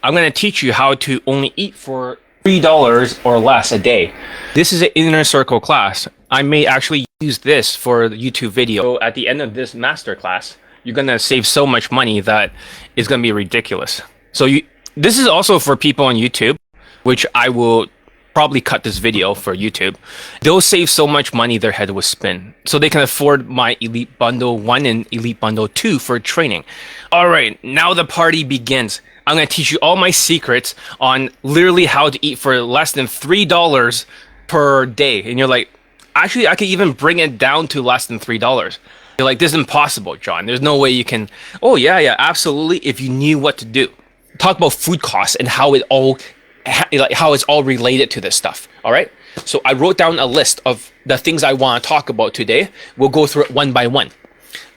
I'm going to teach you how to only eat for $3 or less a day. This is an inner circle class. I may actually use this for the YouTube video. So at the end of this master class, you're going to save so much money that it's going to be ridiculous. So this is also for people on YouTube, which I will probably cut this video for YouTube. They'll save so much money their head will spin. So they can afford my Elite Bundle 1 and Elite Bundle 2 for training. All right, now the party begins. I'm going to teach you all my secrets on literally how to eat for less than $3 per day. And you're like, actually, I could even bring it down to less than $3. You're like, this is impossible, John. There's no way you can. Oh, yeah, absolutely. If you knew what to do. Talk about food costs and how it all, how it's all related to this stuff. All right. So I wrote down a list of the things I want to talk about today. We'll go through it one by one.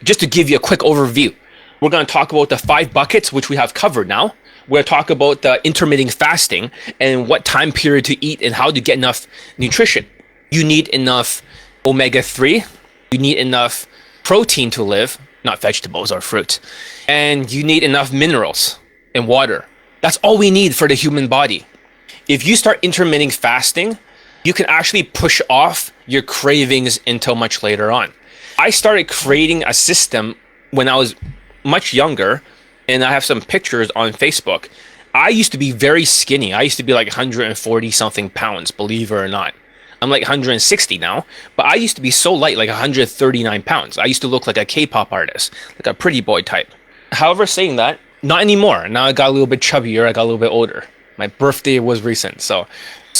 Just to give you a quick overview. We're going to talk about the 5 buckets, which we have covered now. We're going to talk about the intermittent fasting and what time period to eat and how to get enough nutrition. You need enough omega-3. You need enough protein to live, not vegetables or fruits. And you need enough minerals and water. That's all we need for the human body. If you start intermittent fasting, you can actually push off your cravings until much later on. I started creating a system when I was much younger, and I have some pictures on Facebook. I used to be very skinny. I used to be like 140 something pounds, believe it or not. I'm like 160 now, but I used to be so light, like 139 pounds. I used to look like a K-pop artist, like a pretty boy type. However, saying that, not anymore. Now I got a little bit chubbier, I got a little bit older. My birthday was recent, so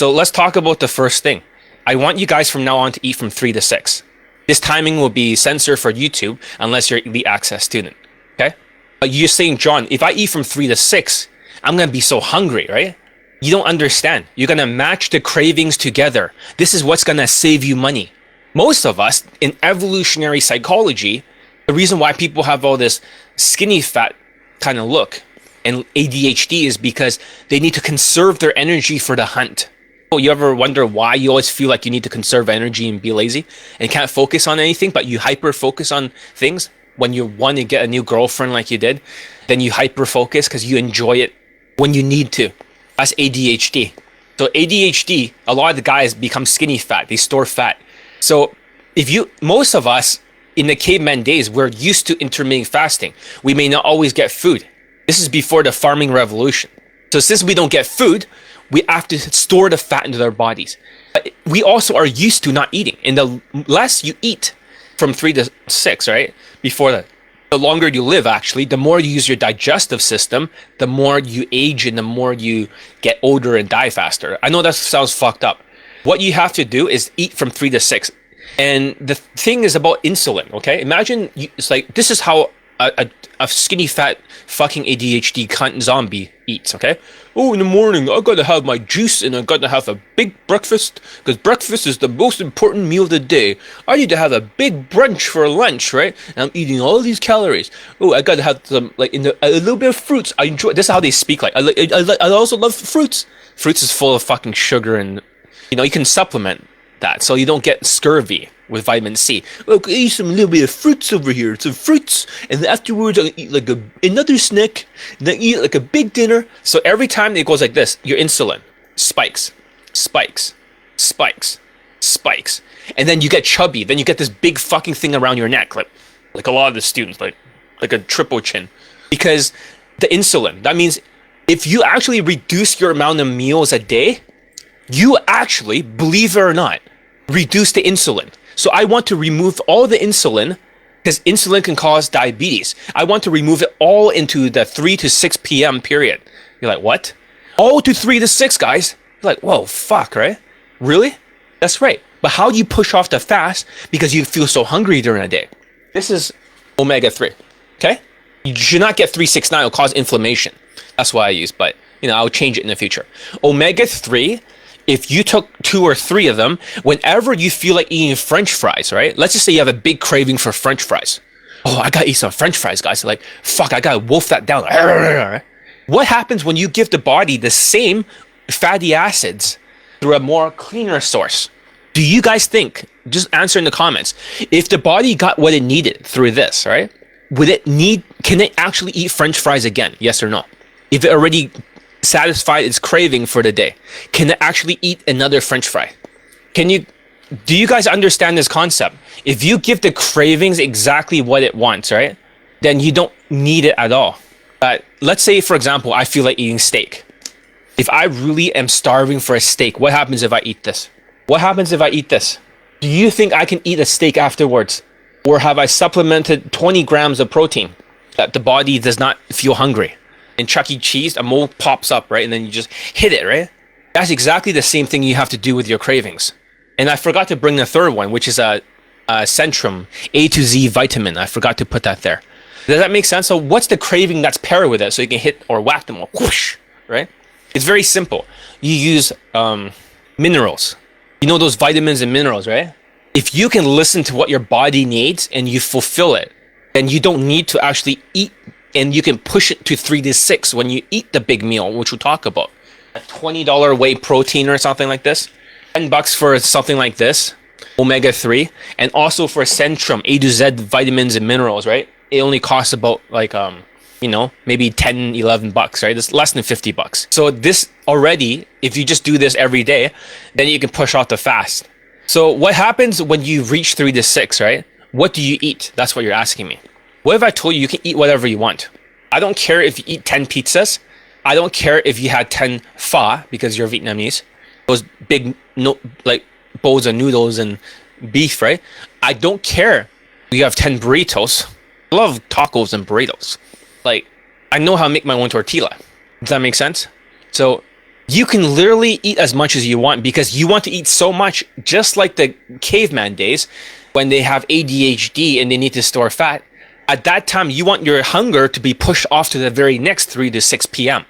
let's talk about the first thing. I want you guys from now on to eat from 3 to 6. This timing will be censored for YouTube unless you're an elite access student. Okay? You're saying, John, if I eat from 3 to 6, I'm going to be so hungry, right? You don't understand. You're going to match the cravings together. This is what's going to save you money. Most of us, in evolutionary psychology, the reason why people have all this skinny fat kind of look and ADHD is because they need to conserve their energy for the hunt. You ever wonder why you always feel like you need to conserve energy and be lazy and can't focus on anything, but you hyper focus on things? When you want to get a new girlfriend like you did, then you hyper focus because you enjoy it when you need to. That's ADHD. So ADHD, a lot of the guys become skinny fat. They store fat. So most of us in the caveman days, we're used to intermittent fasting. We may not always get food. This is before the farming revolution. So since we don't get food, we have to store the fat into their bodies. But we also are used to not eating. And the less you eat from 3 to 6, right? Before that, the longer you live, actually, the more you use your digestive system, the more you age and the more you get older and die faster. I know that sounds fucked up. What you have to do is eat from 3 to 6. And the thing is about insulin, okay? Imagine, it's like, this is how a skinny fat fucking ADHD cunt zombie eats, okay? Oh, in the morning, I gotta have my juice and I gotta have a big breakfast because breakfast is the most important meal of the day. I need to have a big brunch for lunch, right? And I'm eating all these calories. Oh, I gotta have some, like, a little bit of fruits. I enjoy, this is how they speak, like, I also love fruits. Fruits is full of fucking sugar and, you can supplement that so you don't get scurvy with vitamin C. Look, I eat some little bit of fruits over here, some fruits, and then afterwards I'll eat like another snack, and then eat like a big dinner. So every time it goes like this, your insulin spikes, spikes, spikes, spikes, and then you get chubby. Then you get this big fucking thing around your neck, like a lot of the students, like a triple chin, because the insulin. That means if you actually reduce your amount of meals a day, you actually, believe it or not, reduce the insulin. So I want to remove all the insulin because insulin can cause diabetes. I want to remove it all into the 3 to 6 p.m. period. You're like, what? All to 3 to 6, guys. You're like, whoa, fuck, right? Really? That's right. But how do you push off the fast? Because you feel so hungry during the day. This is omega-3, okay? You should not get 369. It'll cause inflammation. That's what I use, but, I'll change it in the future. Omega-3, if you took 2 or 3 of them, whenever you feel like eating French fries, right? Let's just say you have a big craving for French fries. Oh, I gotta eat some French fries, guys. Like, fuck, I gotta wolf that down. What happens when you give the body the same fatty acids through a more cleaner source? Do you guys think, just answer in the comments, if the body got what it needed through this, right? Can it actually eat French fries again? Yes or no? If it already satisfy its craving for the day, can it actually eat another French fry? Do you guys understand this concept? If you give the cravings exactly what it wants, right, then you don't need it at all. Let's say, for example, I feel like eating steak. If I really am starving for a steak, what happens if I eat this? What happens if I eat this? Do you think I can eat a steak afterwards? Or have I supplemented 20 grams of protein that the body does not feel hungry? In Chuck E. Cheese, a mole pops up, right? And then you just hit it, right? That's exactly the same thing you have to do with your cravings. And I forgot to bring the third one, which is a Centrum A to Z vitamin. I forgot to put that there. Does that make sense? So what's the craving that's paired with it so you can hit or whack them all, whoosh, right? It's very simple. You use minerals. You know those vitamins and minerals, right? If you can listen to what your body needs and you fulfill it, then you don't need to actually eat, and you can push it to 3 to 6 when you eat the big meal, which we'll talk about. A $20 whey protein or something like this. $10 for something like this, omega-3, and also for Centrum A to Z vitamins and minerals, right? It only costs about like maybe $10-11, right? It's less than $50. So this already, if you just do this every day, then you can push off the fast. So what happens when you reach 3 to 6, right? What do you eat? That's what you're asking me. What if I told you you can eat whatever you want? I don't care if you eat 10 pizzas. I don't care if you had 10 pho because you're Vietnamese. Those big bowls of noodles and beef, right? I don't care if you have 10 burritos. I love tacos and burritos. Like, I know how to make my own tortilla. Does that make sense? So you can literally eat as much as you want because you want to eat so much, just like the caveman days when they have ADHD and they need to store fat. At that time, you want your hunger to be pushed off to the very next 3 to 6 p.m.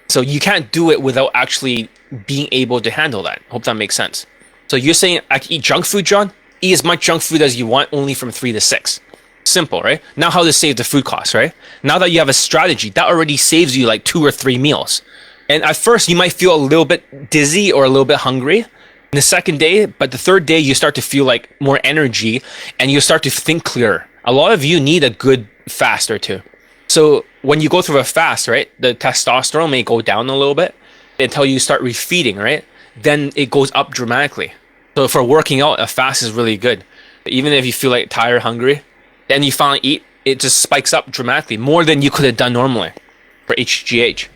So you can't do it without actually being able to handle that. Hope that makes sense. So you're saying I can eat junk food, John? Eat as much junk food as you want, only from 3 to 6. Simple, right? Now how to save the food costs, right? Now that you have a strategy, that already saves you like 2 or 3 meals. And at first, you might feel a little bit dizzy or a little bit hungry in the second day, but the third day, you start to feel like more energy and you start to think clearer. A lot of you need a good fast or two. So when you go through a fast, right, the testosterone may go down a little bit until you start refeeding, right? Then it goes up dramatically. So for working out, a fast is really good. Even if you feel like tired, hungry, then you finally eat, it just spikes up dramatically, more than you could have done normally for HGH.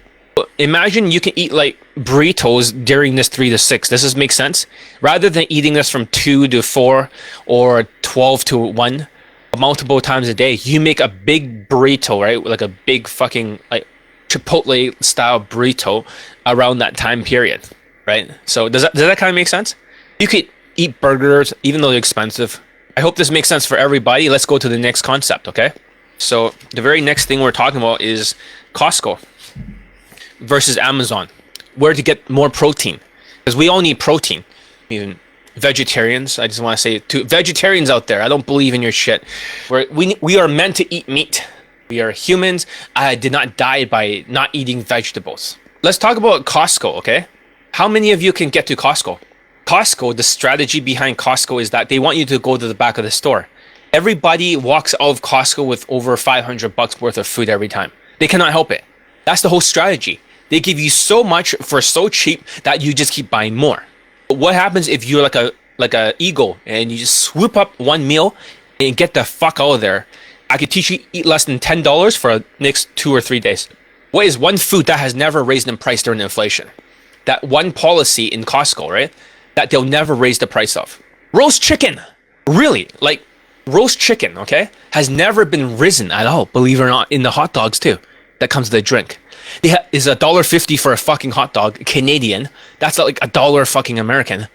Imagine you can eat like burritos during this 3 to 6. Does this make sense? Rather than eating this from 2 to 4 or 12 to 1 multiple times a day, you make a big burrito, right? Like a big fucking like Chipotle style burrito around that time period, right? So does that kind of make sense? You could eat burgers even though they're expensive. I hope this makes sense for everybody. Let's go to the next concept, okay? So the very next thing we're talking about is Costco versus Amazon. Where to get more protein? Because we all need protein. Even vegetarians, I just want to say to vegetarians out there, I don't believe in your shit. We are meant to eat meat. We are humans. I did not die by not eating vegetables. Let's talk about Costco, okay? How many of you can get to Costco? Costco, the strategy behind Costco is that they want you to go to the back of the store. Everybody walks out of Costco with over $500 worth of food every time. They cannot help it. That's the whole strategy. They give you so much for so cheap that you just keep buying more. But what happens if you're like a eagle and you just swoop up one meal and get the fuck out of there? I could teach you eat less than $10 for the next 2 or 3 days. What is one food that has never raised in price during inflation? That one policy in Costco, right? That they'll never raise the price of. Roast chicken. Really? Like roast chicken, okay? Has never been risen at all, believe it or not, in the hot dogs too. That comes with the drink. Is $1.50 for a fucking hot dog, Canadian. That's like $1 fucking American.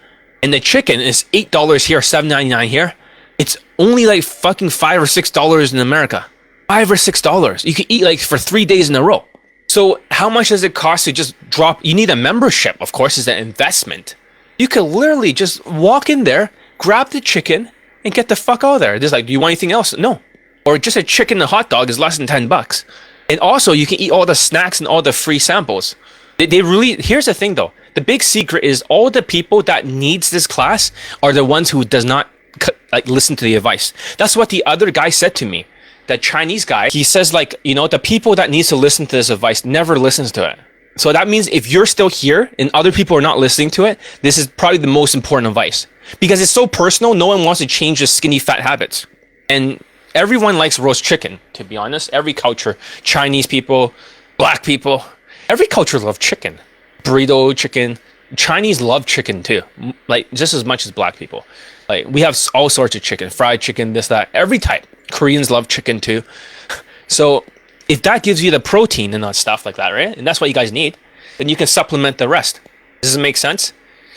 And the chicken is $8 here, $7.99 here. It's only like fucking $5 or $6 in America. $5 or $6. You can eat like for 3 days in a row. So how much does it cost to just drop? You need a membership, of course, is an investment. You could literally just walk in there, grab the chicken, and get the fuck out of there. Just like, do you want anything else? No. Or just a chicken and a hot dog is less than $10. And also, you can eat all the snacks and all the free samples. They really, here's the thing though. The big secret is all the people that needs this class are the ones who does not like listen to the advice. That's what the other guy said to me. That Chinese guy, he says like, the people that needs to listen to this advice never listens to it. So that means if you're still here and other people are not listening to it, this is probably the most important advice. Because it's so personal, no one wants to change their skinny fat habits. And everyone likes roast chicken, to be honest. Every culture, Chinese people, black people, every culture loves chicken. Burrito chicken. Chinese love chicken too, like just as much as black people. Like we have all sorts of chicken, fried chicken, this, that, every type. Koreans love chicken too. So if that gives you the protein and that stuff like that, right? And that's what you guys need, then you can supplement the rest. Does it make sense?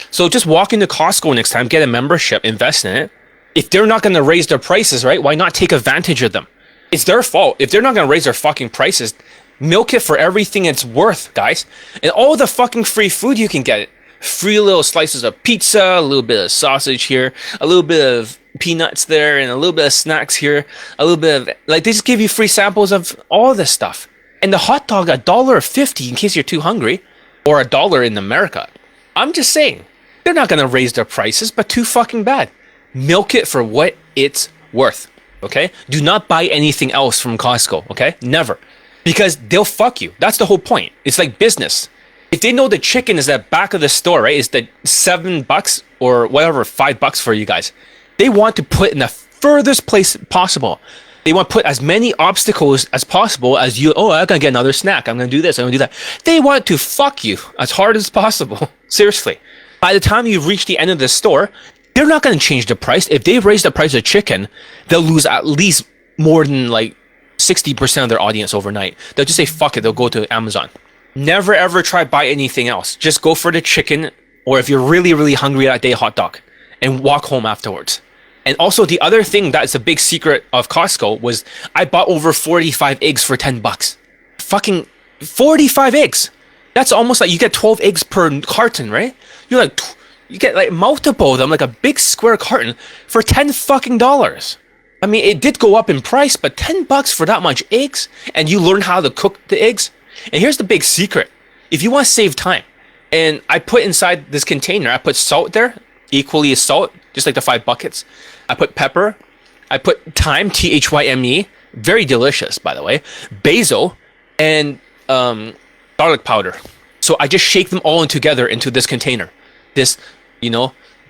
So just walk into Costco next time, get a membership, invest in it. If they're not going to raise their prices, right? Why not take advantage of them? It's their fault. If they're not going to raise their fucking prices, milk it for everything it's worth, guys. And all the fucking free food you can get. Free little slices of pizza, a little bit of sausage here, a little bit of peanuts there, and a little bit of snacks here, a little bit of, like, they just give you free samples of all this stuff. And the hot dog, $1.50 in case you're too hungry, or $1 in America. I'm just saying, they're not gonna raise their prices, but too fucking bad. Milk it for what it's worth, okay? Do not buy anything else from Costco, okay? Never. Because they'll fuck you. That's the whole point. It's like business. If they know the chicken is at the back of the store, right? It's the $7 or whatever, $5 for you guys. They want to put in the furthest place possible. They want to put as many obstacles as possible as you. Oh, I'm going to get another snack. I'm going to do this. I'm going to do that. They want to fuck you as hard as possible. Seriously. By the time you reach the end of the store, they're not going to change the price. If they raise the price of chicken, they'll lose at least more than like 60% of their audience overnight. They'll just say, fuck it. They'll go to Amazon. Never ever try buy anything else. Just go for the chicken, or if you're really, really hungry that day, hot dog, and walk home afterwards. And also the other thing that's a big secret of Costco was I bought over 45 eggs for $10. Fucking 45 eggs. That's almost like you get 12 eggs per carton, right? You're like, you get like multiple of them, like a big square carton for $10 fucking dollars. I mean, it did go up in price, but $10 for that much eggs, and you learn how to cook the eggs. And here's the big secret. If you want to save time, and I put inside this container, I put salt there, equally as salt, just like the 5 buckets. I put pepper. I put thyme, Thyme, very delicious, by the way, basil, and garlic powder. So I just shake them all in together into this container, this,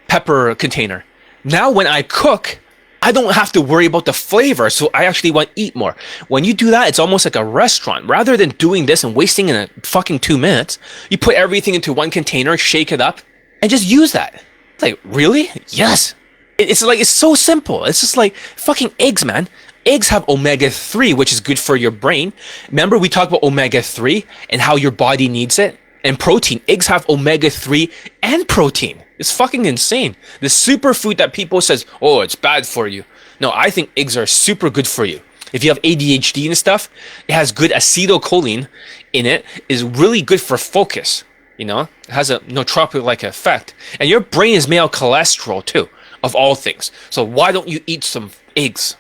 pepper container. Now when I cook, I don't have to worry about the flavor, so I actually want to eat more. When you do that, it's almost like a restaurant. Rather than doing this and wasting in a fucking 2 minutes, you put everything into one container, shake it up, and just use that. It's like, really? Yes. It's so simple. It's just like fucking eggs, man. Eggs have omega-3, which is good for your brain. Remember we talked about omega-3 and how your body needs it? And protein. Eggs have omega-3 and protein. It's fucking insane. The superfood that people says, oh, it's bad for you. No, I think eggs are super good for you. If you have ADHD and stuff, it has good acetylcholine in it. Is really good for focus. It has a nootropic-like effect. And your brain is made of cholesterol too, of all things. So why don't you eat some eggs?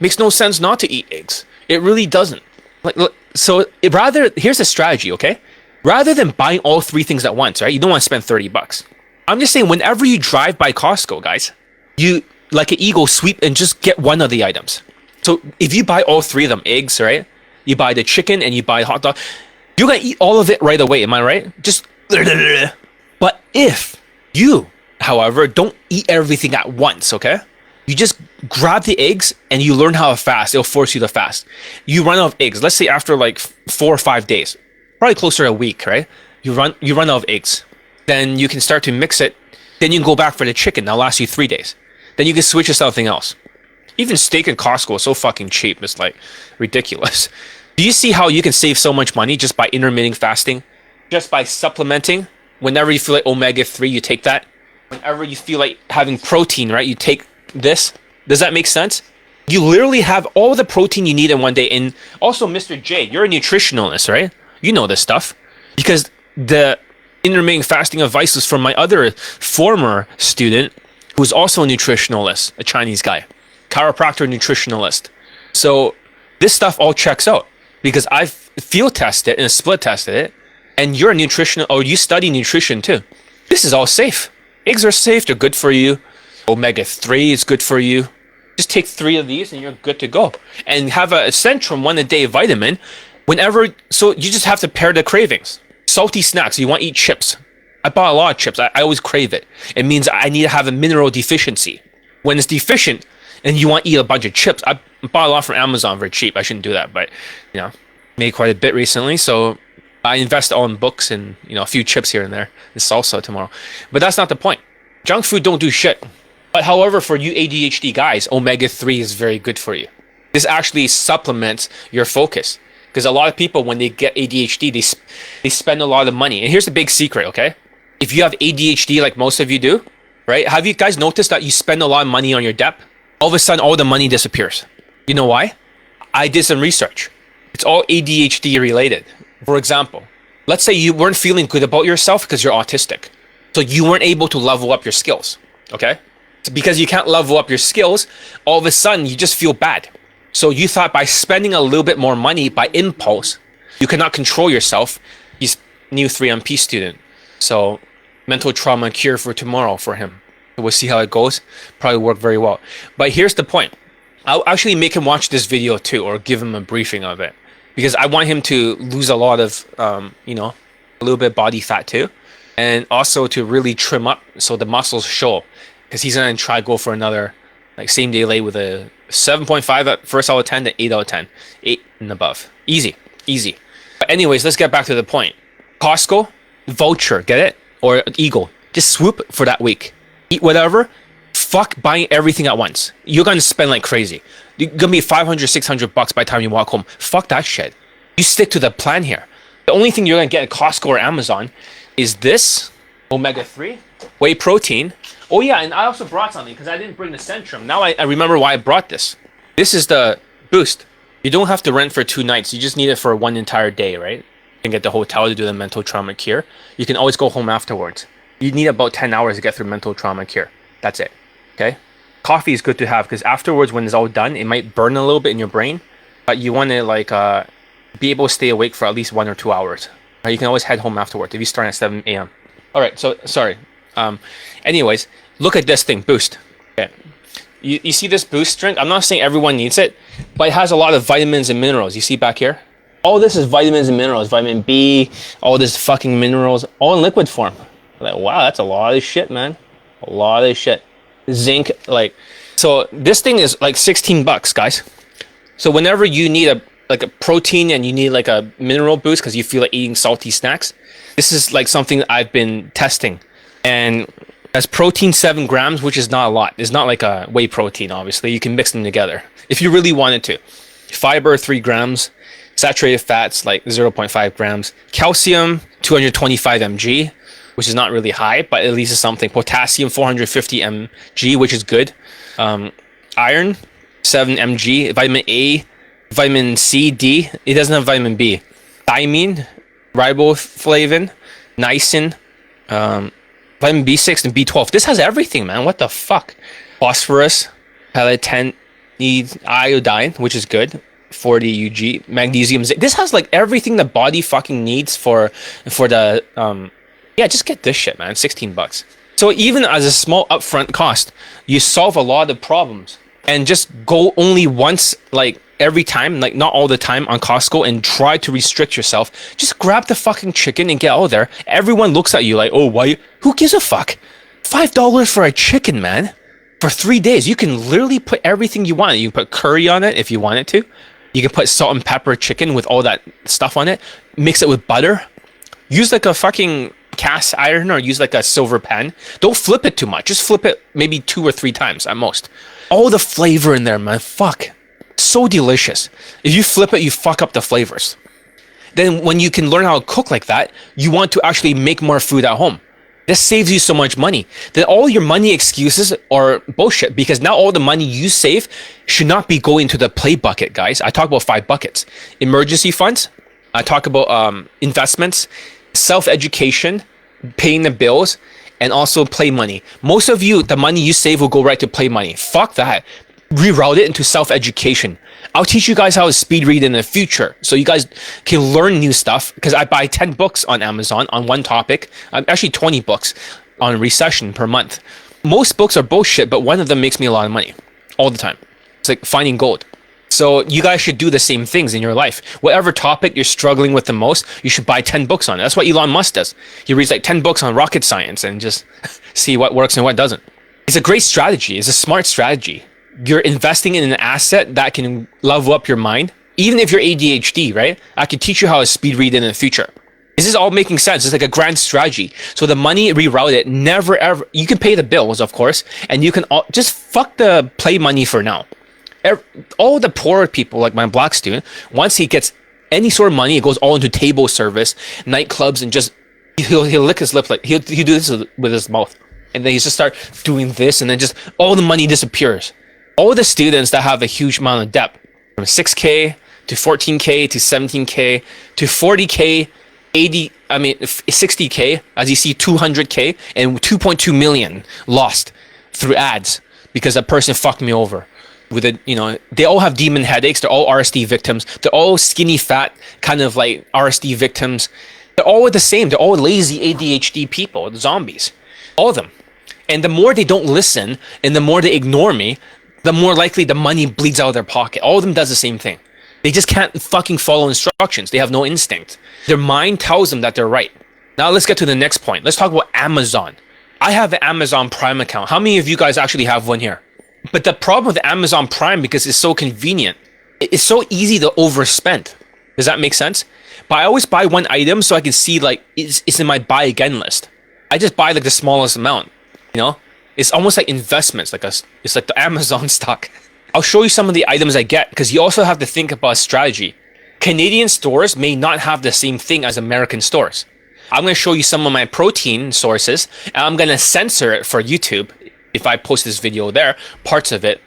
Makes no sense not to eat eggs. It really doesn't. Here's a strategy, okay? Rather than buying all 3 things at once, right? You don't want to spend $30. I'm just saying, whenever you drive by Costco, guys, you, like an eagle, sweep and just get one of the items. So if you buy all 3 of them, eggs, right? You buy the chicken and you buy the hot dog, you're going to eat all of it right away, am I right? Just, but if you, however, don't eat everything at once, okay? You just grab the eggs and you learn how to fast. It'll force you to fast. You run out of eggs. Let's say after like 4 or 5 days, probably closer to a week, right? You run out of eggs. Then you can start to mix it. Then you can go back for the chicken. That'll last you 3 days. Then you can switch to something else. Even steak in Costco is so fucking cheap. It's like ridiculous. Do you see how you can save so much money just by intermittent fasting? Just by supplementing? Whenever you feel like omega-3, you take that. Whenever you feel like having protein, right? You take this. Does that make sense? You literally have all the protein you need in one day. And also, Mr. J, you're a nutritionalist, right? You know this stuff. Because the intermittent fasting advice was from my other former student who's also a nutritionalist, a Chinese guy, chiropractor nutritionalist. So this stuff all checks out because I've field tested and split tested it, and you're a nutritional, or you study nutrition too. This is all safe. Eggs are safe, they're good for you. Omega-3 is good for you. Just take 3 of these and you're good to go. And have a Centrum 1 a day vitamin whenever, so you just have to pair the cravings. Salty snacks. You want to eat chips. I bought a lot of chips. I always crave it. It means I need to have a mineral deficiency. When it's deficient and you want to eat a bunch of chips, I bought a lot from Amazon very cheap. I shouldn't do that, but made quite a bit recently. So I invest all in books and a few chips here and there. And salsa tomorrow. But that's not the point. Junk food don't do shit. But however, for you ADHD guys, omega-3 is very good for you. This actually supplements your focus. Because a lot of people, when they get ADHD, they spend a lot of money. And here's the big secret, okay? If you have ADHD like most of you do, right? Have you guys noticed that you spend a lot of money on your debt? All of a sudden, all the money disappears. You know why? I did some research. It's all ADHD related. For example, let's say you weren't feeling good about yourself because you're autistic. So you weren't able to level up your skills, okay? So because you can't level up your skills, all of a sudden you just feel bad. So you thought by spending a little bit more money by impulse, you cannot control yourself. He's new 3MP student. So mental trauma cure for tomorrow for him. We'll see how it goes. Probably work very well. But here's the point. I'll actually make him watch this video too, or give him a briefing of it. Because I want him to lose a lot of, a little bit body fat too. And also to really trim up so the muscles show. Because he's going to try to go for another same day lay with a 7.5 at first out of 10 to 8 out of 10. 8 and above. Easy. But anyways, let's get back to the point. Costco, voucher, get it? Or Eagle. Just swoop for that week. Eat whatever. Fuck buying everything at once. You're going to spend like crazy. You're going to be $500, $600 by the time you walk home. Fuck that shit. You stick to the plan here. The only thing you're going to get at Costco or Amazon is this omega-3, whey protein. Oh yeah, and I also brought something because I didn't bring the Centrum. Now I remember why I brought this. This is the Boost. You don't have to rent for 2 nights. You just need it for one entire day, right? You can get the hotel to do the mental trauma cure. You can always go home afterwards. You need about 10 hours to get through mental trauma cure. That's it. Okay? Coffee is good to have because afterwards, when it's all done, it might burn a little bit in your brain. But you want to be able to stay awake for at least 1 or 2 hours. You can always head home afterwards if you start at 7 a.m. All right, so sorry. Anyways, look at this thing, Boost. Okay. You see this Boost drink? I'm not saying everyone needs it, but it has a lot of vitamins and minerals. You see back here? All this is vitamins and minerals. Vitamin B, all this fucking minerals, all in liquid form. Like, wow, that's a lot of shit, man. A lot of shit. Zinc, so this thing is like $16, guys. So whenever you need a protein and you need like a mineral boost because you feel like eating salty snacks, this is like something that I've been testing. And as protein 7 grams, which is not a lot. It's not like a whey protein, obviously. You can mix them together if you really wanted to. Fiber 3 grams, saturated fats like 0.5 grams, calcium 225 mg, which is not really high, but at least it's something. Potassium 450 mg, which is good. Iron 7 mg, vitamin A, vitamin C, D. It doesn't have vitamin B. Thiamine, riboflavin, niacin, vitamin B6 and B12. This has everything, man. What the fuck? Phosphorus, palladium, iodine, which is good. 40 UG, magnesium. This has like everything the body fucking needs for the just get this shit, man. $16. So even as a small upfront cost, you solve a lot of problems. And just go only once, like every time, like not all the time on Costco, and try to restrict yourself. Just grab the fucking chicken and get out there. Everyone looks at you like, oh, why? Who gives a fuck? $5 for a chicken, man. For 3 days, you can literally put everything you want. You can put curry on it if you wanted to. You can put salt and pepper chicken with all that stuff on it. Mix it with butter. Use like a fucking cast iron or use like a silver pan. Don't flip it too much. Just flip it maybe 2 or 3 times at most. All the flavor in there, man. Fuck. So delicious. If you flip it, you fuck up the flavors. Then when you can learn how to cook like that, you want to actually make more food at home. This saves you so much money. Then all your money excuses are bullshit because now all the money you save should not be going to the play bucket, guys. I talk about 5 buckets. Emergency funds. I talk about investments, self-education, paying the bills, and also play money. Most of you, the money you save will go right to play money. Fuck that. Reroute it into self-education. I'll teach you guys how to speed read in the future so you guys can learn new stuff because I buy 10 books on Amazon on one topic. Actually 20 books on recession per month. Most books are bullshit, but one of them makes me a lot of money all the time. It's like finding gold. So you guys should do the same things in your life. Whatever topic you're struggling with the most, you should buy 10 books on it. That's what Elon Musk does. He reads like 10 books on rocket science and just see what works and what doesn't. It's a great strategy. It's a smart strategy. You're investing in an asset that can level up your mind. Even if you're ADHD, right? I can teach you how to speed read in the future. This is all making sense. It's like a grand strategy. So the money, reroute it. Never ever. You can pay the bills, of course, and you can just fuck the play money for now. All the poor people, like my black student, once he gets any sort of money, it goes all into table service, nightclubs, and just he'll lick his lips, like he'll do this with his mouth, and then he just start doing this, and then just all the money disappears. All the students that have a huge amount of debt, from 6K to 14K to 17K to 40K, 60K, as you see, 200K and 2.2 million lost through ads because that person fucked me over. With it, they all have demon headaches. They're all RSD victims. They're all skinny, fat, kind of like RSD victims. They're all the same. They're all lazy ADHD people, zombies, all of them. And the more they don't listen and the more they ignore me, the more likely the money bleeds out of their pocket. All of them does the same thing. They just can't fucking follow instructions. They have no instinct. Their mind tells them that they're right. Now let's get to the next point. Let's talk about Amazon. I have an Amazon Prime account. How many of you guys actually have one here? But the problem with Amazon Prime, because it's so convenient, it's so easy to overspend. Does that make sense? But I always buy one item so I can see like it's in my buy again list. I just buy like the smallest amount. It's almost like investments. It's like the Amazon stock. I'll show you some of the items I get because you also have to think about strategy. Canadian stores may not have the same thing as American stores. I'm going to show you some of my protein sources, and I'm going to censor it for YouTube. If I post this video there, parts of it,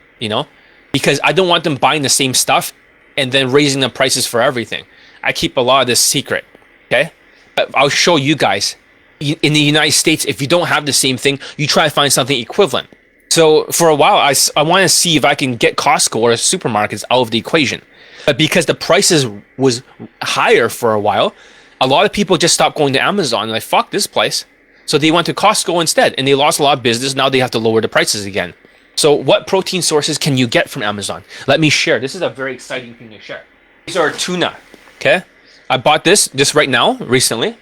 because I don't want them buying the same stuff and then raising the prices for everything. I keep a lot of this secret, okay? But I'll show you guys. In the United States, if you don't have the same thing, you try to find something equivalent. So for a while, I want to see if I can get Costco or supermarkets out of the equation. But because the prices was higher for a while, a lot of people just stopped going to Amazon. Like, fuck this place. So they went to Costco instead, and they lost a lot of business. Now they have to lower the prices again. So what protein sources can you get from Amazon? Let me share. This is a very exciting thing to share. These are tuna, okay? I bought this just right now, recently,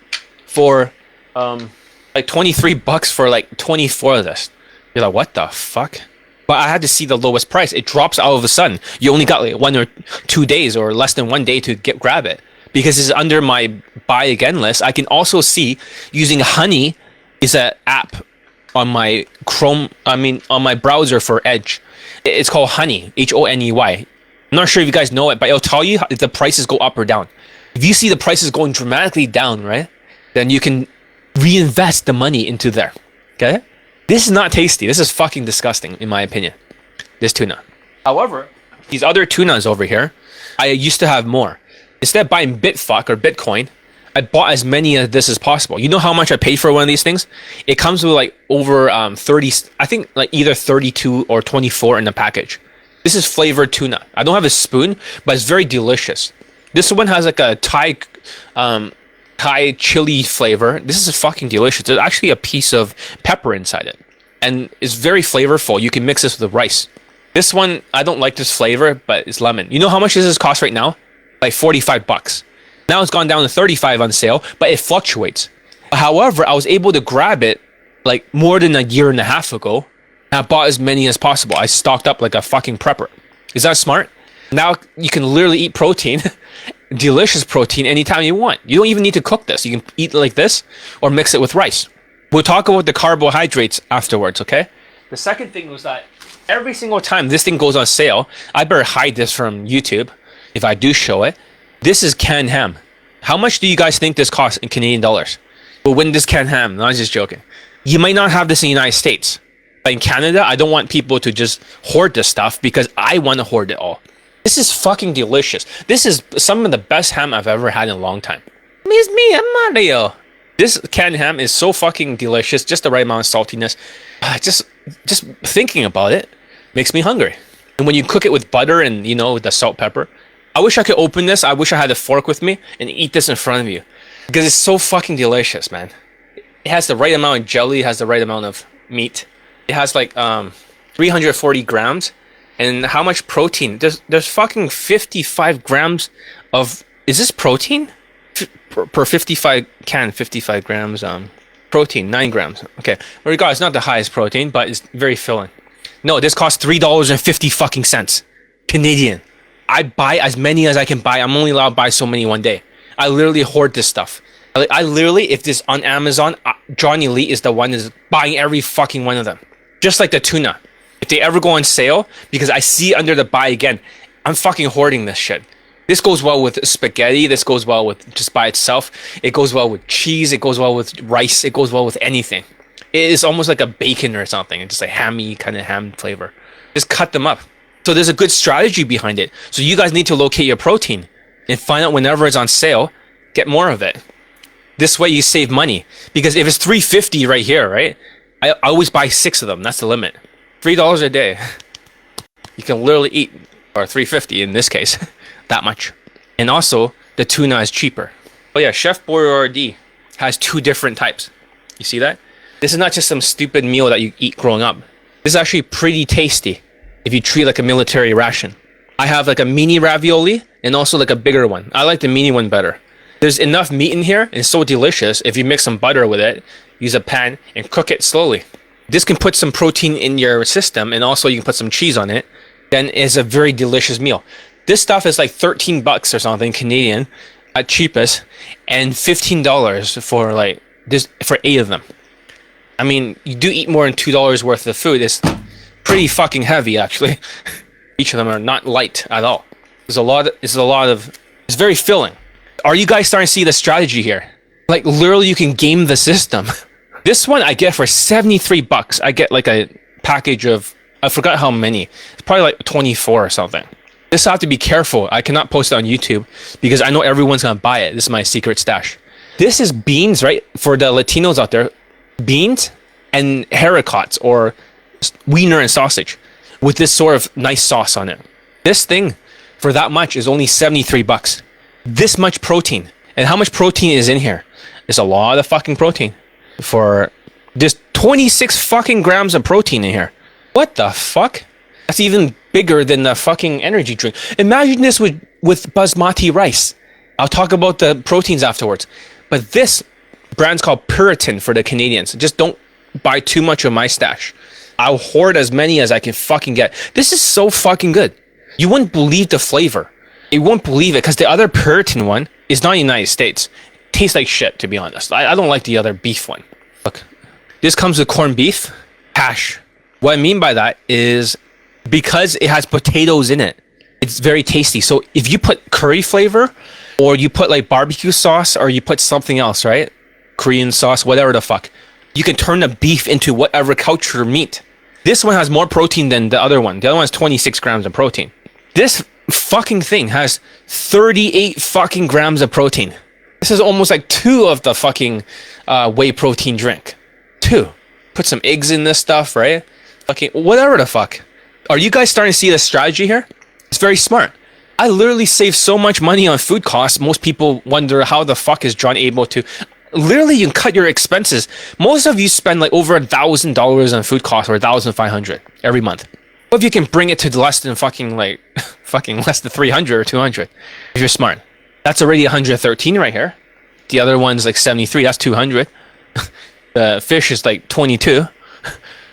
for like $23 for like 24 of this. You're like, what the fuck? But I had to see the lowest price. It drops out of the sun. You only got like 1 or 2 days or less than 1 day to grab it. Because it's under my buy again list. I can also see using Honey is an app on my on my browser for Edge. It's called Honey, Honey. I'm not sure if you guys know it, but it'll tell you if the prices go up or down. If you see the prices going dramatically down, right, then you can reinvest the money into there, okay? This is not tasty. This is fucking disgusting, in my opinion, this tuna. However, these other tunas over here, I used to have more. Instead of buying Bitfuck or Bitcoin, I bought as many of this as possible. You know how much I paid for one of these things? It comes with like over 30, I think like either 32 or 24 in the package. This is flavored tuna. I don't have a spoon, but it's very delicious. This one has like a Thai chili flavor. This is fucking delicious. There's actually a piece of pepper inside it. And it's very flavorful. You can mix this with the rice. This one, I don't like this flavor, but it's lemon. You know how much this cost right now? Like $45. Now it's gone down to 35 on sale, but it fluctuates. However, I was able to grab it like more than a year and a half ago. And I bought as many as possible. I stocked up like a fucking prepper. Is that smart? Now you can literally eat protein, delicious protein, anytime you want. You don't even need to cook this. You can eat it like this or mix it with rice. We'll talk about the carbohydrates afterwards, okay? The second thing was that every single time this thing goes on sale, I better hide this from YouTube if I do show it. This is canned ham. How much do you guys think this costs in Canadian dollars? We'll win this canned ham. No, I was just joking. You might not have this in the United States. But in Canada, I don't want people to just hoard this stuff because I want to hoard it all. This is fucking delicious. This is some of the best ham I've ever had in a long time. It's me, I'm Mario. This canned ham is so fucking delicious. Just the right amount of saltiness. Just thinking about it makes me hungry. And when you cook it with butter and, with the salt, pepper. I wish I could open this. I wish I had a fork with me and eat this in front of you. Because it's so fucking delicious, man. It has the right amount of jelly. It has the right amount of meat. It has like 340 grams. And how much protein? There's fucking 55 grams of, is this protein? Per 55 can, 55 grams protein, 9 grams. Okay, well, regardless, it's not the highest protein, but it's very filling. No, this costs $3.50 fucking cents Canadian. I buy as many as I can buy. I'm only allowed to buy so many one day. I literally hoard this stuff. I literally, if this on Amazon, Johnny Lee is the one that's buying every fucking one of them. Just like the tuna. If they ever go on sale, because I see under the buy again, I'm fucking hoarding this shit. This goes well with spaghetti. This goes well with just by itself. It goes well with cheese. It goes well with rice. It goes well with anything. It is almost like a bacon or something. It's just a hammy kind of ham flavor. Just cut them up. So there's a good strategy behind it. So you guys need to locate your protein and find out whenever it's on sale, get more of it. This way you save money. Because if it's $3.50 right here, right? I always buy 6 of them. That's the limit. $3 a day. You can literally eat, or $3.50 in this case, that much. And also, the tuna is cheaper. Oh yeah, Chef Boyardee has 2 different types. You see that? This is not just some stupid meal that you eat growing up. This is actually pretty tasty if you treat it like a military ration. I have like a mini ravioli and also like a bigger one. I like the mini one better. There's enough meat in here and it's so delicious. If you mix some butter with it, use a pan and cook it slowly. This can put some protein in your system and also you can put some cheese on it. Then it's a very delicious meal. This stuff is like 13 bucks or something Canadian at cheapest and $15 for like this for 8 of them. I mean, you do eat more than $2 worth of food. It's pretty fucking heavy actually. Each of them are not light at all. It's very filling. Are you guys starting to see the strategy here? Like literally you can game the system. This one I get for 73 bucks. I get like a package of, I forgot how many. It's probably like 24 or something. This I have to be careful. I cannot post it on YouTube because I know everyone's gonna buy it. This is my secret stash. This is beans, right? For the Latinos out there, beans and haricots or wiener and sausage with this sort of nice sauce on it. This thing for that much is only 73 bucks. This much protein. And how much protein is in here? There's a lot of fucking protein. For just 26 fucking grams of protein in here. What the fuck? That's even bigger than the fucking energy drink. Imagine this with basmati rice. I'll talk about the proteins afterwards. But this brand's called Puritan for the Canadians. Just don't buy too much of my stash. I'll hoard as many as I can fucking get. This is so fucking good. You wouldn't believe the flavor. You won't believe it because the other Puritan one is not in the United States. It tastes like shit, to be honest. I don't like the other beef one. Look, this comes with corned beef, hash. What I mean by that is because it has potatoes in it, it's very tasty. So if you put curry flavor or you put like barbecue sauce or you put something else, right? Korean sauce, whatever the fuck, you can turn the beef into whatever culture meat. This one has more protein than the other one. The other one has 26 grams of protein. This fucking thing has 38 fucking grams of protein. This is almost like 2 of the fucking whey protein drink. 2. Put some eggs in this stuff, right? Fucking whatever the fuck. Are you guys starting to see the strategy here? It's very smart. I literally save so much money on food costs. Most people wonder how the fuck is John able to. Literally, you can cut your expenses. Most of you spend like over $1,000 on food costs or $1,500 every month. What if you can bring it to less than fucking less than 300 or 200 if you're smart? That's already 113 right here. The other one's like 73. That's 200. The fish is like 22. You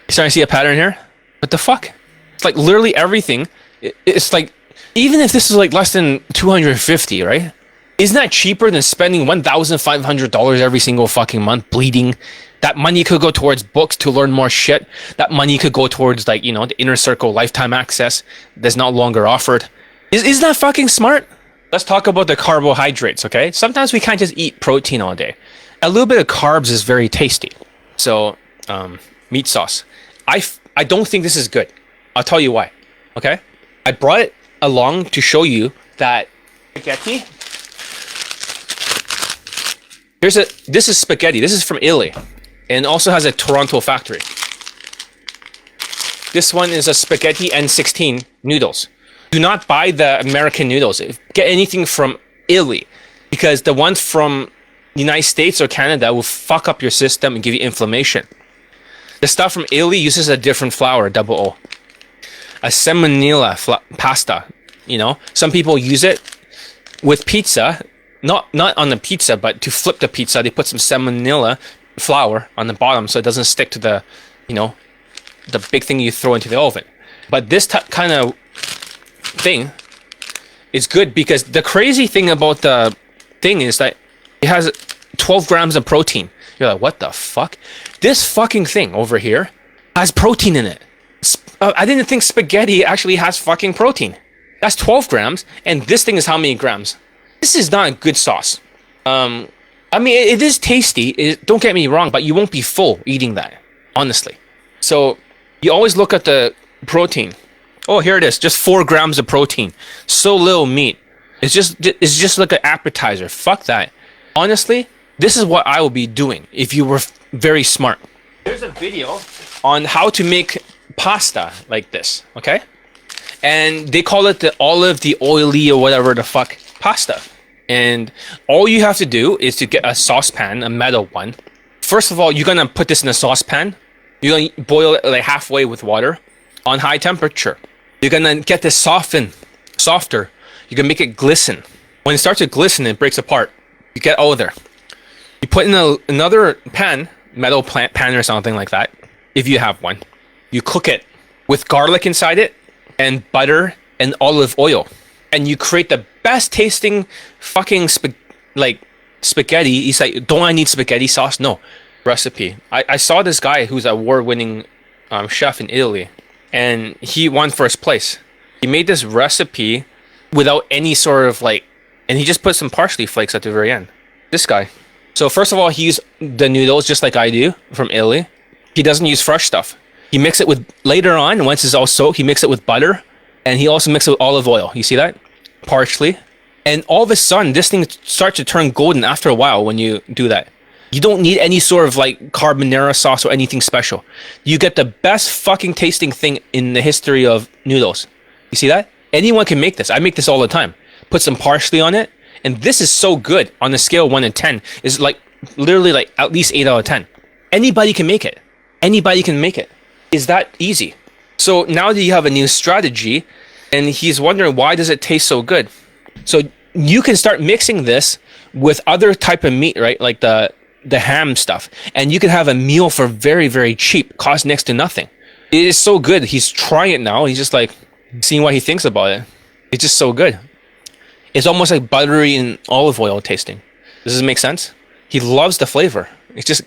starting to see a pattern here? What the fuck? It's like literally everything. It's like, even if this is like less than 250, right? Isn't that cheaper than spending $1,500 every single fucking month bleeding? That money could go towards books to learn more shit. That money could go towards like, you know, the inner circle lifetime access that's not longer offered. Isn't that fucking smart? Let's talk about the carbohydrates, okay? Sometimes we can't just eat protein all day. A little bit of carbs is very tasty. So, meat sauce. I don't think this is good. I'll tell you why, okay? I brought it along to show you that spaghetti. This is spaghetti. This is from Italy and also has a Toronto factory. This one is a spaghetti N16 noodles. Do not buy the American noodles. Get anything from Italy because the ones from the United States or Canada will fuck up your system and give you inflammation. The stuff from Italy uses a different flour, double O. a semolina pasta. You know, some people use it with pizza, not on the pizza, but to flip the pizza, they put some semolina flour on the bottom so it doesn't stick to the, you know, the big thing you throw into the oven. But this kind of thing is good because the crazy thing about the thing is that it has 12 grams of protein. You're like, what the fuck? This fucking thing over here has protein in it. I didn't think spaghetti actually has fucking protein. That's 12 grams, and this thing is how many grams? This is not a good sauce. I mean, it is tasty, don't get me wrong, but you won't be full eating that, honestly. So, you always look at the protein. Oh, here it is, just 4 grams of protein. So little meat. It's just like an appetizer. Fuck that. Honestly, this is what I would be doing if you were very smart. There's a video on how to make pasta like this, okay? And they call it the oily or whatever the fuck pasta. And all you have to do is to get a saucepan, a metal one. First of all, you're gonna put this in a saucepan. You're gonna boil it like halfway with water on high temperature. You're gonna get this softer. You're gonna make it glisten. When it starts to glisten, it breaks apart. You get all there. You put in another pan, metal pan or something like that, if you have one. You cook it with garlic inside it, and butter and olive oil, and you create the best tasting fucking spaghetti. He's like, don't I need spaghetti sauce? No. Recipe. I saw this guy who's an award-winning chef in Italy, and he won first place. He made this recipe without any sort of and he just put some parsley flakes at the very end. This guy. So first of all, he used the noodles just like I do from Italy. He doesn't use fresh stuff. He mixed it with, later on, once it's all soaked, he mixed it with butter. And he also mixed it with olive oil. You see that? Parsley. And all of a sudden, this thing starts to turn golden after a while when you do that. You don't need any sort of carbonara sauce or anything special. You get the best fucking tasting thing in the history of noodles. You see that? Anyone can make this. I make this all the time. Put some parsley on it. And this is so good on the scale of 1 to 10. It's literally at least 8 out of 10. Anybody can make it. Anybody can make it. Is that easy? So now that you have a new strategy, and he's wondering why does it taste so good? So you can start mixing this with other type of meat, right? Like the ham stuff. And you can have a meal for very, very cheap, cost next to nothing. It is so good. He's trying it now. He's just seeing what he thinks about it. It's just so good. It's almost like buttery and olive oil tasting. Does this make sense? He loves the flavor. It just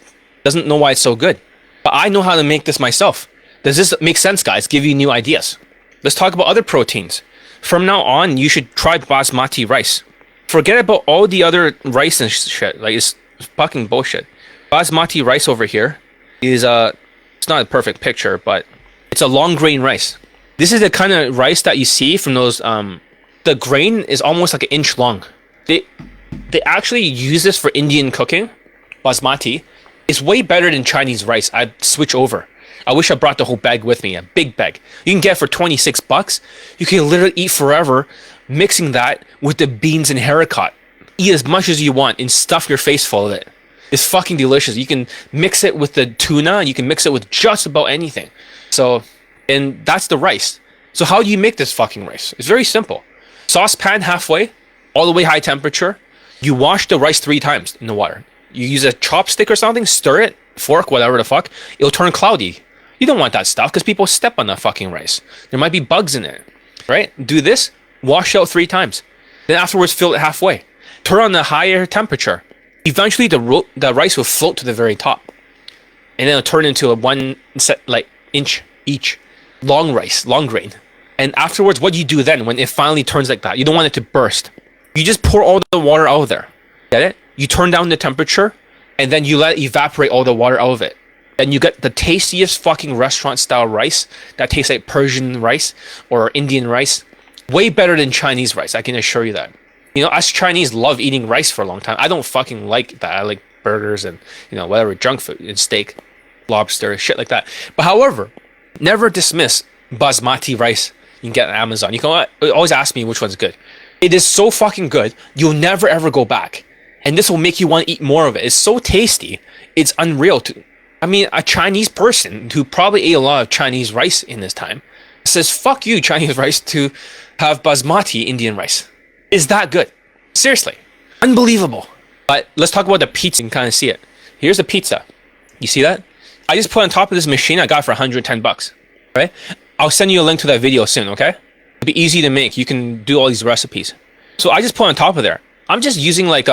doesn't know why it's so good. But I know how to make this myself. Does this make sense, guys? Give you new ideas. Let's talk about other proteins. From now on, you should try basmati rice. Forget about all the other rice and shit. It's fucking bullshit. Basmati rice over here is it's not a perfect picture, but it's a long grain rice. This is the kind of rice that you see from those the grain is almost like an inch long. They actually use this for Indian cooking. Basmati. It's way better than Chinese rice. I'd switch over. I wish I brought the whole bag with me, a big bag. You can get it for $26. You can literally eat forever mixing that with the beans and haricot. Eat as much as you want and stuff your face full of it. It's fucking delicious. You can mix it with the tuna, and you can mix it with just about anything. So, and that's the rice. So how do you make this fucking rice? It's very simple. Saucepan halfway, all the way high temperature. You wash the rice 3 times in the water. You use a chopstick or something, stir it, fork, whatever the fuck. It'll turn cloudy. You don't want that stuff because people step on the fucking rice. There might be bugs in it, right? Do this, wash out 3 times. Then afterwards, fill it halfway. Turn on the higher temperature. Eventually, the rice will float to the very top. And then it'll turn into a 1 inch each long rice, long grain. And afterwards, what do you do then when it finally turns like that? You don't want it to burst. You just pour all the water out of there. Get it? You turn down the temperature, and then you let it evaporate all the water out of it. And you get the tastiest fucking restaurant-style rice that tastes like Persian rice or Indian rice. Way better than Chinese rice, I can assure you that. You know, us Chinese love eating rice for a long time. I don't fucking like that. I like burgers and, whatever, junk food and steak, lobster, shit like that. But however, never dismiss basmati rice you can get on Amazon. You can always ask me which one's good. It is so fucking good, you'll never ever go back. And this will make you want to eat more of it. It's so tasty, it's unreal. A Chinese person who probably ate a lot of Chinese rice in this time, says, fuck you, Chinese rice, to have basmati Indian rice. Is that good? Seriously. Unbelievable. But let's talk about the pizza. You can kind of see it. Here's the pizza. You see that? I just put on top of this machine I got for 110 bucks. Right? I'll send you a link to that video soon, okay? It'll be easy to make. You can do all these recipes. So I just put on top of there. I'm just using like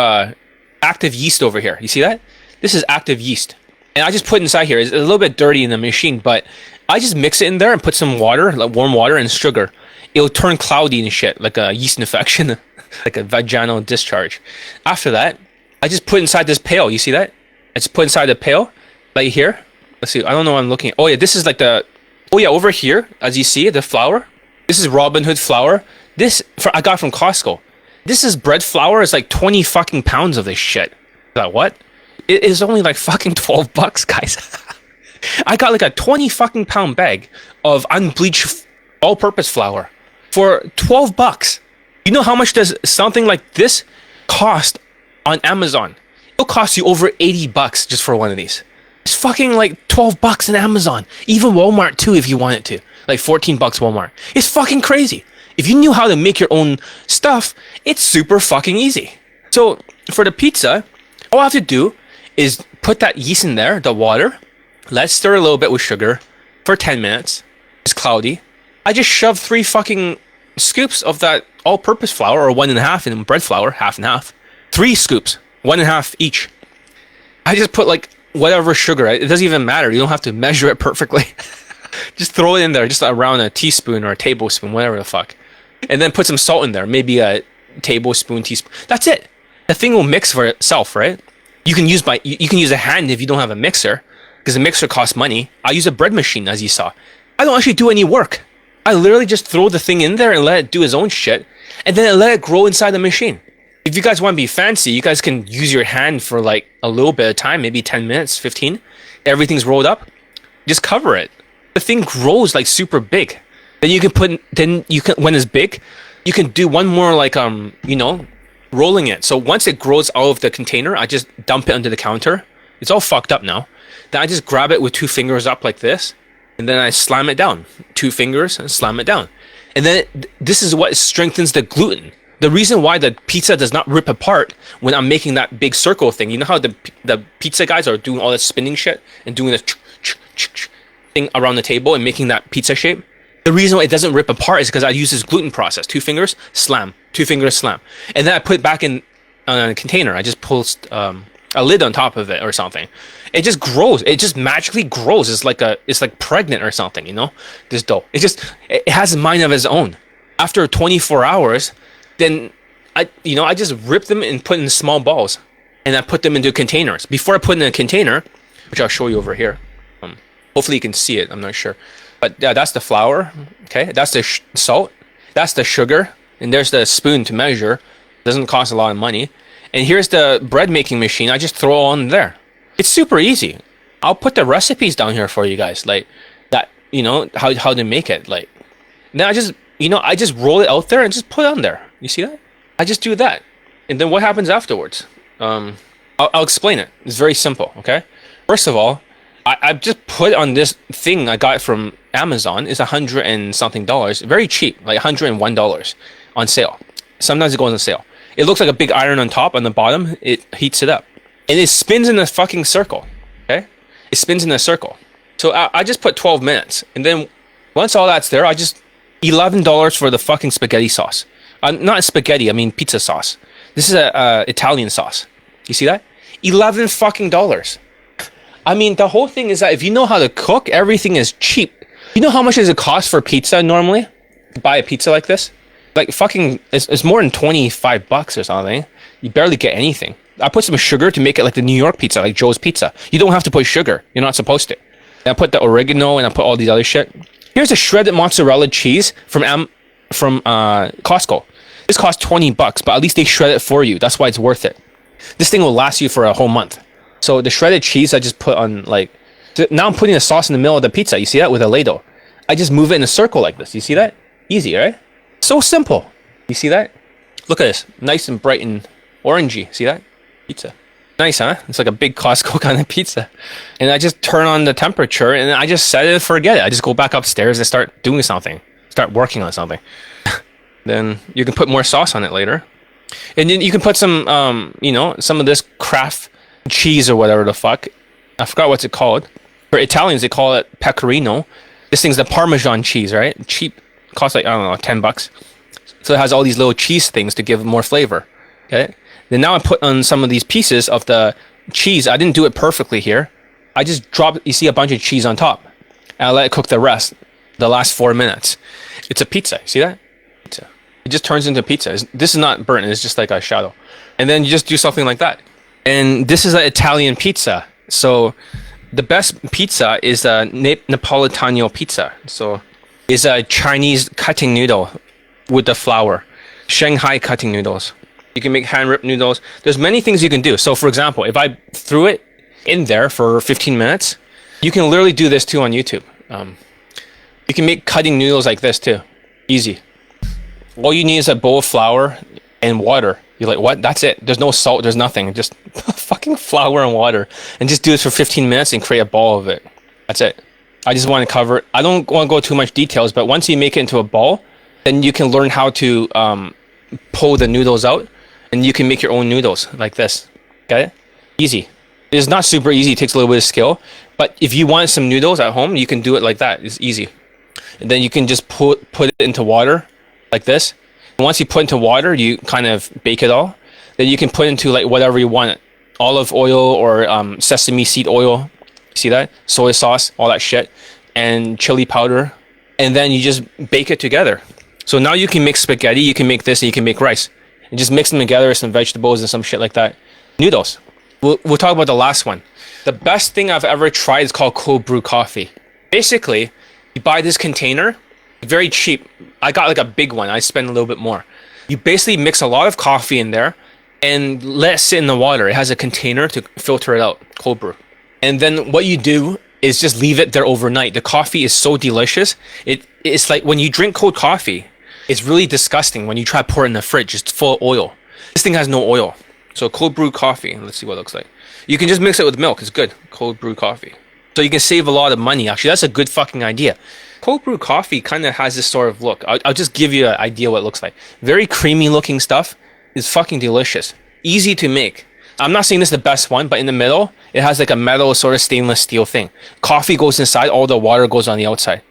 active yeast over here. You see that? This is active yeast. And I just put it inside here. It's a little bit dirty in the machine, but I just mix it in there and put some water, like warm water and sugar. It'll turn cloudy and shit, like a yeast infection, like a vaginal discharge. After that, I just put inside this pail. You see that? I just put inside the pail, right here. Let's see. I don't know what I'm looking at. Oh yeah, this is like the. Oh yeah, over here, as you see, the flour. This is Robin Hood flour. I got from Costco. This is bread flour. It's like 20 fucking pounds of this shit. That what? It is only like fucking 12 bucks, guys. I got like a 20 fucking pound bag of unbleached all-purpose flour for 12 bucks. You know how much does something like this cost on Amazon? It'll cost you over 80 bucks just for one of these. It's fucking like 12 bucks in Amazon. Even Walmart too, if you want it to. Like 14 bucks Walmart. It's fucking crazy. If you knew how to make your own stuff, it's super fucking easy. So for the pizza, all I have to do is put that yeast in there, the water. Let's stir a little bit with sugar for 10 minutes. It's cloudy. I just shove 3 fucking scoops of that all-purpose flour, or 1.5 in bread flour, half and half. 3 scoops, 1.5 each. I just put like whatever sugar. It doesn't even matter. You don't have to measure it perfectly. Just throw it in there, just around a teaspoon or a tablespoon, whatever the fuck. And then put some salt in there, maybe a tablespoon, teaspoon. That's it. The thing will mix for itself, right? You can use a hand if you don't have a mixer, because a mixer costs money. I use a bread machine, as you saw. I don't actually do any work. I literally just throw the thing in there and let it do its own shit, and then I let it grow inside the machine. If you guys want to be fancy, you guys can use your hand for like a little bit of time, maybe 10 minutes, 15. Everything's rolled up. Just cover it. The thing grows like super big. Then you can when it's big, you can do one more like rolling it. So once it grows out of the container, I just dump it under the counter. It's all fucked up now. Then I just grab it with 2 fingers up like this, and then I slam it down. 2 fingers and slam it down. And then this is what strengthens the gluten. The reason why the pizza does not rip apart when I'm making that big circle thing. You know how the pizza guys are doing all this spinning shit and doing this thing around the table and making that pizza shape? The reason why it doesn't rip apart is because I use this gluten process. 2 fingers, slam. 2 fingers, slam. And then I put it back in a container. I just pull a lid on top of it or something. It just grows. It just magically grows. It's like pregnant or something, you know? This dough. It has a mind of its own. After 24 hours, then I just rip them and put in small balls. And I put them into containers. Before I put in a container, which I'll show you over here. Hopefully you can see it. I'm not sure. But yeah, that's the flour. Okay, that's the salt. That's the sugar. And there's the spoon to measure. Doesn't cost a lot of money. And here's the bread making machine. I just throw on there. It's super easy. I'll put the recipes down here for you guys. Like that, how to make it. Like then I just roll it out there and just put it on there. You see that? I just do that. And then what happens afterwards? I'll explain it. It's very simple. Okay. First of all, I just put on this thing I got from Amazon. It's $100 and something. Very cheap, like $101 on sale. Sometimes it goes on sale. It looks like a big iron on top. On the bottom, it heats it up. And it spins in a fucking circle. Okay? It spins in a circle. So I just put 12 minutes. And then once all that's there, I just $11 for the fucking spaghetti sauce. Not spaghetti, I mean pizza sauce. This is a Italian sauce. You see that? $11 fucking dollars. I mean, the whole thing is that if you know how to cook, everything is cheap. You know how much does it cost for pizza normally? To buy a pizza like this? Like fucking, it's more than 25 bucks or something. You barely get anything. I put some sugar to make it like the New York pizza, like Joe's Pizza. You don't have to put sugar. You're not supposed to. And I put the oregano and I put all these other shit. Here's a shredded mozzarella cheese from Costco. This costs 20 bucks, but at least they shred it for you. That's why it's worth it. This thing will last you for a whole month. So the shredded cheese I just put on now I'm putting the sauce in the middle of the pizza. You see that with a ladle? I just move it in a circle like this. You see that? Easy, right? So simple. You see that? Look at this. Nice and bright and orangey. See that? Pizza. Nice, huh? It's like a big Costco kind of pizza. And I just turn on the temperature and I just set it and forget it. I just go back upstairs and start doing something. Start working on something. Then you can put more sauce on it later. And then you can put some, you know, some of this Kraft cheese or whatever the fuck. I forgot what's it called. For Italians, they call it pecorino. This thing's the Parmesan cheese, right? Cheap. Costs like, I don't know, $10. So it has all these little cheese things to give more flavor. Okay? Then now I put on some of these pieces of the cheese. I didn't do it perfectly here. I just dropped, you see a bunch of cheese on top. And I let it cook the rest, the last 4 minutes. It's a pizza. See that? Pizza. It just turns into pizza. This is not burnt. It's just like a shadow. And then you just do something like that. And this is an Italian pizza. So the best pizza is a Napolitano pizza. So it's a Chinese cutting noodle with the flour. Shanghai cutting noodles. You can make hand-ripped noodles. There's many things you can do. So for example, if I threw it in there for 15 minutes, you can literally do this too on YouTube. You can make cutting noodles like this too. Easy. All you need is a bowl of flour and water. You're like, what? That's it. There's no salt. There's nothing. Just fucking flour and water. And just do this for 15 minutes and create a ball of it. That's it. I just want to cover it. I don't want to go too much details, but once you make it into a ball, then you can learn how to pull the noodles out. And you can make your own noodles like this. Got it? Easy. It's not super easy. It takes a little bit of skill. But if you want some noodles at home, you can do it like that. It's easy. And then you can just put it into water like this. And once you put into water, you kind of bake it all. Then you can put into like whatever you want. Olive oil or sesame seed oil. See that? Soy sauce, all that shit. And chili powder. And then you just bake it together. So now you can make spaghetti, you can make this, and you can make rice. And just mix them together with some vegetables and some shit like that. Noodles. We'll talk about the last one. The best thing I've ever tried is called cold brew coffee. Basically, you buy this container, very cheap. I got like a big one. I spend a little bit more. You basically mix a lot of coffee in there and let it sit in the water. It has a container to filter it out, cold brew. And then what you do is just leave it there overnight. The coffee is so delicious. It's like when you drink cold coffee, it's really disgusting when you try to pour it in the fridge. It's full of oil. This thing has no oil. So cold brew coffee. Let's see what it looks like. You can just mix it with milk. It's good. Cold brew coffee. So you can save a lot of money. Actually, that's a good fucking idea. Cold brew coffee kind of has this sort of look. I'll just give you an idea what it looks like. Very creamy looking stuff. It's fucking delicious. Easy to make. I'm not saying this is the best one, but in the middle, it has like a metal sort of stainless steel thing. Coffee goes inside. All the water goes on the outside.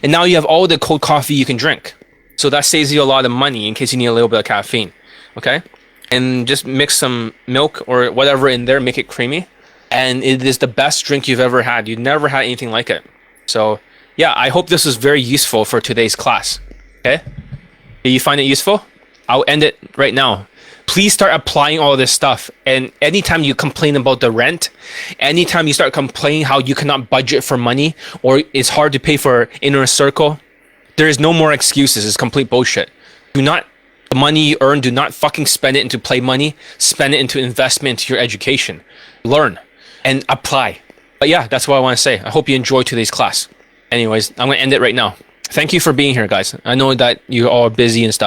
And now you have all the cold coffee you can drink. So that saves you a lot of money in case you need a little bit of caffeine, okay? And just mix some milk or whatever in there, make it creamy. And it is the best drink you've ever had. You've never had anything like it. So yeah, I hope this was very useful for today's class, okay? Did you find it useful? I'll end it right now. Please start applying all this stuff. And anytime you complain about the rent, anytime you start complaining how you cannot budget for money or it's hard to pay for inner circle, there is no more excuses. It's complete bullshit. The money you earn, do not fucking spend it into play money. Spend it into investment into your education. Learn and apply. But yeah, that's what I want to say. I hope you enjoyed today's class. Anyways, I'm going to end it right now. Thank you for being here, guys. I know that you all are busy and stuff.